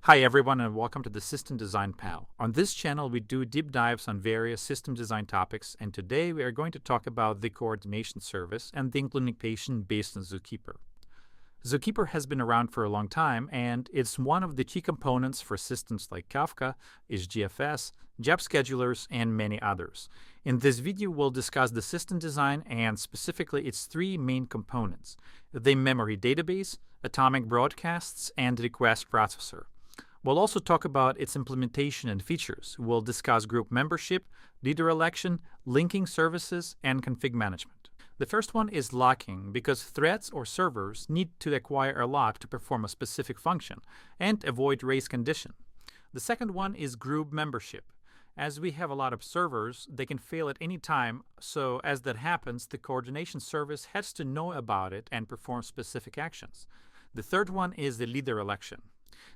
Hi everyone and welcome to the System Design Pal. On this channel we do deep dives on various system design topics, and today we are going to talk about the coordination service and the implementation based on Zookeeper. Zookeeper has been around for a long time, and it's one of the key components for systems like Kafka, HDFS, job schedulers, and many others. In this video we'll discuss the system design and specifically its three main components: the memory database, atomic broadcasts, and the request processor. We'll also talk about its implementation and features. We'll discuss group membership, leader election, linking services, and config management. The first one is locking, because threads or servers need to acquire a lock to perform a specific function and avoid race condition. The second one is group membership. As we have a lot of servers, they can fail at any time, so as that happens, the coordination service has to know about it and perform specific actions. The third one is the leader election.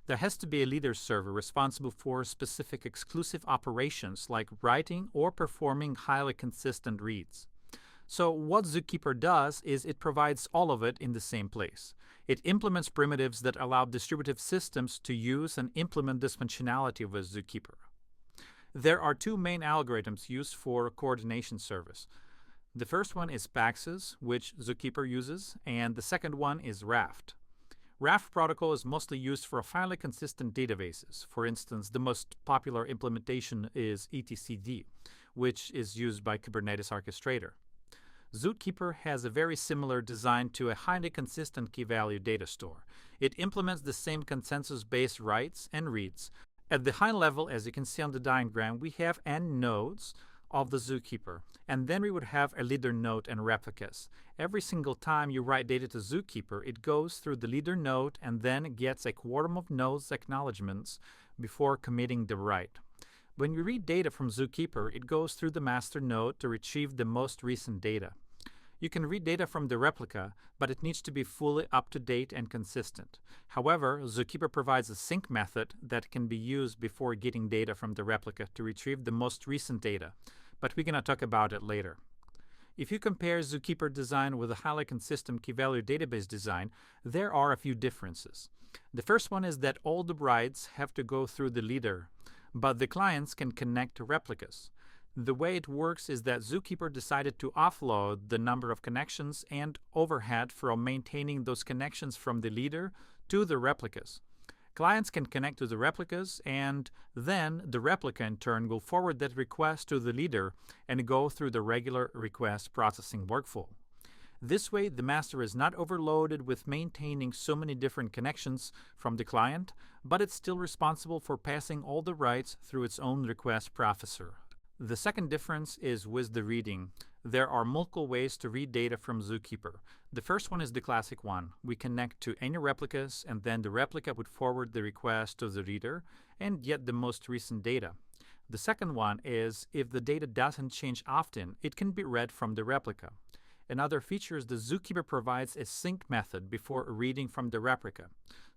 There has to be a leader server responsible for specific exclusive operations like writing or performing highly consistent reads. So what Zookeeper does is it provides all of it in the same place. It implements primitives that allow distributive systems to use and implement this functionality with Zookeeper. There are two main algorithms used for coordination service. The first one is Paxos, which Zookeeper uses, and the second one is Raft. Raft protocol is mostly used for highly consistent databases. For instance, the most popular implementation is etcd, which is used by Kubernetes Orchestrator. Zookeeper has a very similar design to a highly consistent key-value data store. It implements the same consensus-based writes and reads. At the high level, as you can see on the diagram, we have n nodes of the Zookeeper, and then we would have a leader node and replicas. Every single time you write data to Zookeeper, it goes through the leader node and then gets a quorum of nodes acknowledgements before committing the write. When you read data from Zookeeper, it goes through the master node to retrieve the most recent data. You can read data from the replica, but it needs to be fully up-to-date and consistent. However, Zookeeper provides a sync method that can be used before getting data from the replica to retrieve the most recent data, but we're going to talk about it later. If you compare Zookeeper design with a highly consistent key-value database design, there are a few differences. The first one is that all the writes have to go through the leader, but the clients can connect to replicas. The way it works is that Zookeeper decided to offload the number of connections and overhead from maintaining those connections from the leader to the replicas. Clients can connect to the replicas, and then the replica in turn will forward that request to the leader and go through the regular request processing workflow. This way, the master is not overloaded with maintaining so many different connections from the client, but it's still responsible for passing all the writes through its own request processor. The second difference is with the reading. There are multiple ways to read data from Zookeeper. The first one is the classic one. We connect to any replicas, and then the replica would forward the request to the reader and get the most recent data. The second one is if the data doesn't change often, it can be read from the replica. Another feature is the Zookeeper provides a sync method before reading from the replica.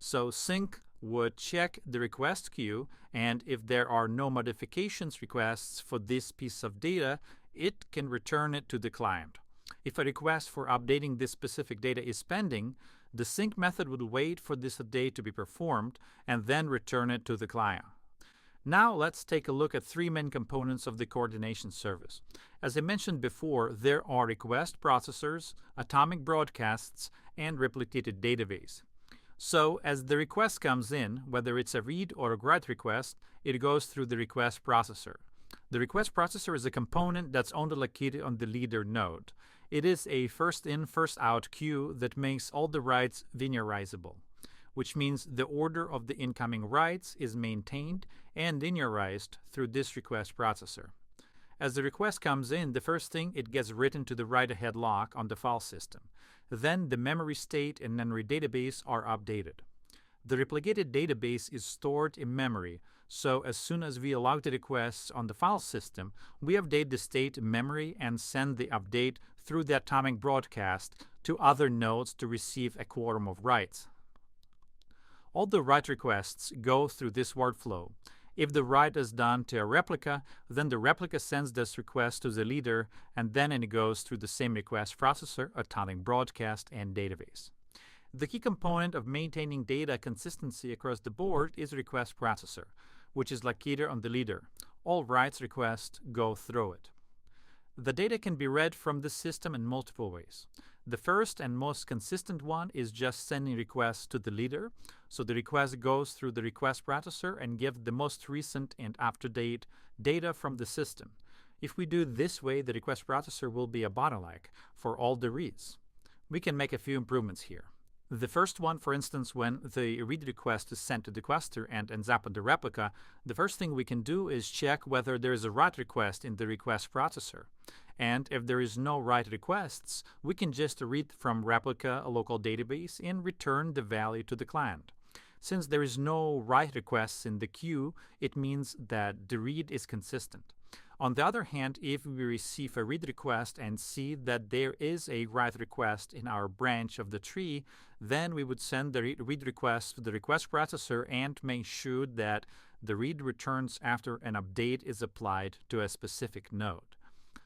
So sync would check the request queue, and if there are no modifications requests for this piece of data, it can return it to the client. If a request for updating this specific data is pending, the sync method would wait for this update to be performed and then return it to the client. Now let's take a look at three main components of the coordination service. As I mentioned before, there are request processors, atomic broadcasts, and replicated database. So as the request comes in, whether it's a read or a write request, it goes through the request processor. The request processor is a component that's only located on the leader node. It is a first-in, first-out queue that makes all the writes linearizable, which means the order of the incoming writes is maintained and linearized through this request processor. As the request comes in, the first thing, it gets written to the write-ahead lock on the file system. Then the memory state and memory database are updated. The replicated database is stored in memory, so as soon as we allow the requests on the file system, we update the state in memory and send the update through the atomic broadcast to other nodes to receive a quorum of writes. All the write requests go through this workflow. If the write is done to a replica, then the replica sends this request to the leader, and then it goes through the same request processor, atomic broadcast, and database. The key component of maintaining data consistency across the board is request processor, which is located on the leader. All writes requests go through it. The data can be read from the system in multiple ways. The first and most consistent one is just sending requests to the leader. So the request goes through the request processor and gives the most recent and up-to-date data from the system. If we do this way, the request processor will be a bottleneck for all the reads. We can make a few improvements here. The first one, for instance, when the read request is sent to the cluster and ends up in the replica, the first thing we can do is check whether there is a write request in the request processor. And if there is no write requests, we can just read from replica, a local database, and return the value to the client. Since there is no write requests in the queue, it means that the read is consistent. On the other hand, if we receive a read request and see that there is a write request in our branch of the tree, then we would send the read request to the request processor and make sure that the read returns after an update is applied to a specific node.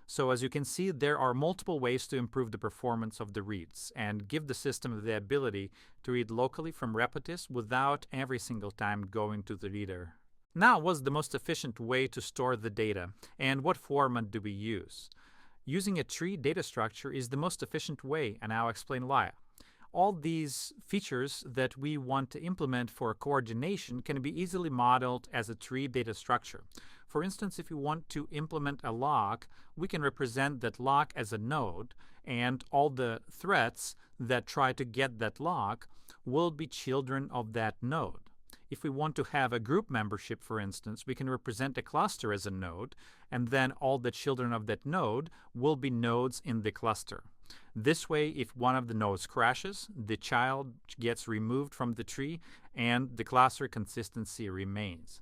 So as you can see, there are multiple ways to improve the performance of the reads and give the system the ability to read locally from replicas without every single time going to the reader. Now, what's the most efficient way to store the data, and what format do we use? Using a tree data structure is the most efficient way, and I'll explain why. All these features that we want to implement for coordination can be easily modeled as a tree data structure. For instance, if you want to implement a lock, we can represent that lock as a node, and all the threads that try to get that lock will be children of that node. If we want to have a group membership, for instance, we can represent a cluster as a node, and then all the children of that node will be nodes in the cluster. This way, if one of the nodes crashes, the child gets removed from the tree, and the cluster consistency remains.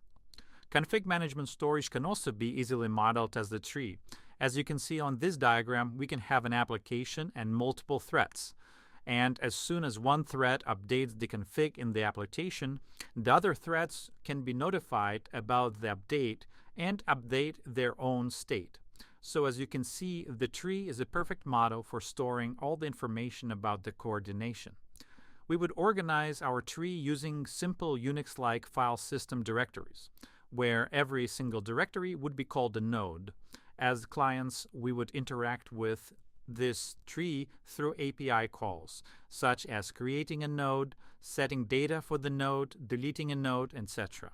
Config management storage can also be easily modeled as the tree. As you can see on this diagram, we can have an application and multiple threads. And as soon as one thread updates the config in the application, the other threads can be notified about the update and update their own state. So as you can see, the tree is a perfect model for storing all the information about the coordination. We would organize our tree using simple Unix-like file system directories, where every single directory would be called a node. As clients, we would interact with this tree through API calls, such as creating a node, setting data for the node, deleting a node, etc.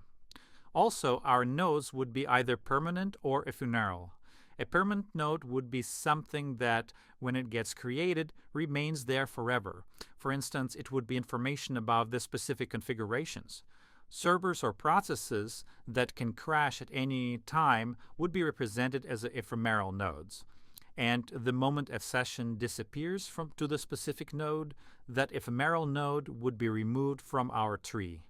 Also, our nodes would be either permanent or ephemeral. A permanent node would be something that, when it gets created, remains there forever. For instance, it would be information about the specific configurations. Servers or processes that can crash at any time would be represented as ephemeral nodes. And the moment a session disappears to the specific node, that ephemeral node would be removed from our tree.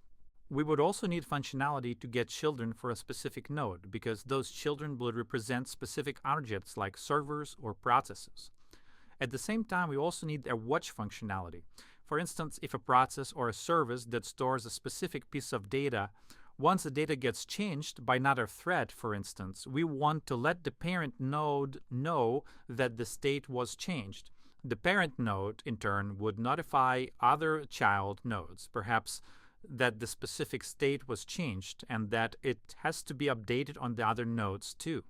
We would also need functionality to get children for a specific node, because those children will represent specific objects like servers or processes. At the same time, we also need a watch functionality. For instance, if a process or a service that stores a specific piece of data, once the data gets changed by another thread, for instance, we want to let the parent node know that the state was changed. The parent node, in turn, would notify other child nodes, perhaps that the specific state was changed and that it has to be updated on the other nodes too.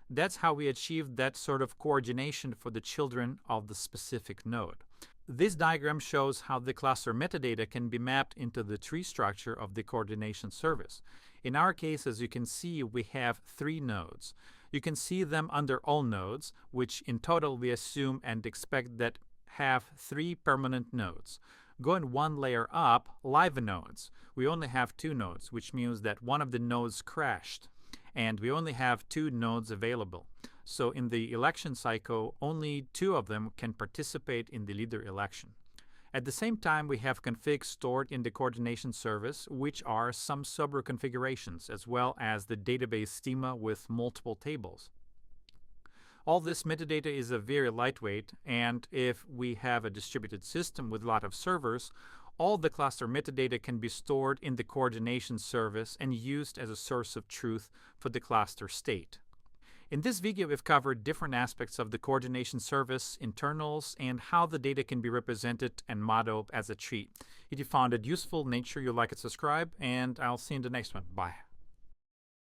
That's how we achieve that sort of coordination for the children of the specific node. This diagram shows how the cluster metadata can be mapped into the tree structure of the coordination service. In our case, as you can see, we have 3 nodes. You can see them under all nodes, which in total we assume and expect that have 3 permanent nodes. Going one layer up, live nodes. We only have 2 nodes, which means that one of the nodes crashed, and we only have 2 nodes available. So in the election cycle, only 2 of them can participate in the leader election. At the same time, we have configs stored in the coordination service, which are some subrow configurations, as well as the database schema with multiple tables. All this metadata is very lightweight, and if we have a distributed system with a lot of servers, all the cluster metadata can be stored in the coordination service and used as a source of truth for the cluster state. In this video, we've covered different aspects of the coordination service, internals, and how the data can be represented and modeled as a tree. If you found it useful, make sure you like and subscribe, and I'll see you in the next one. Bye.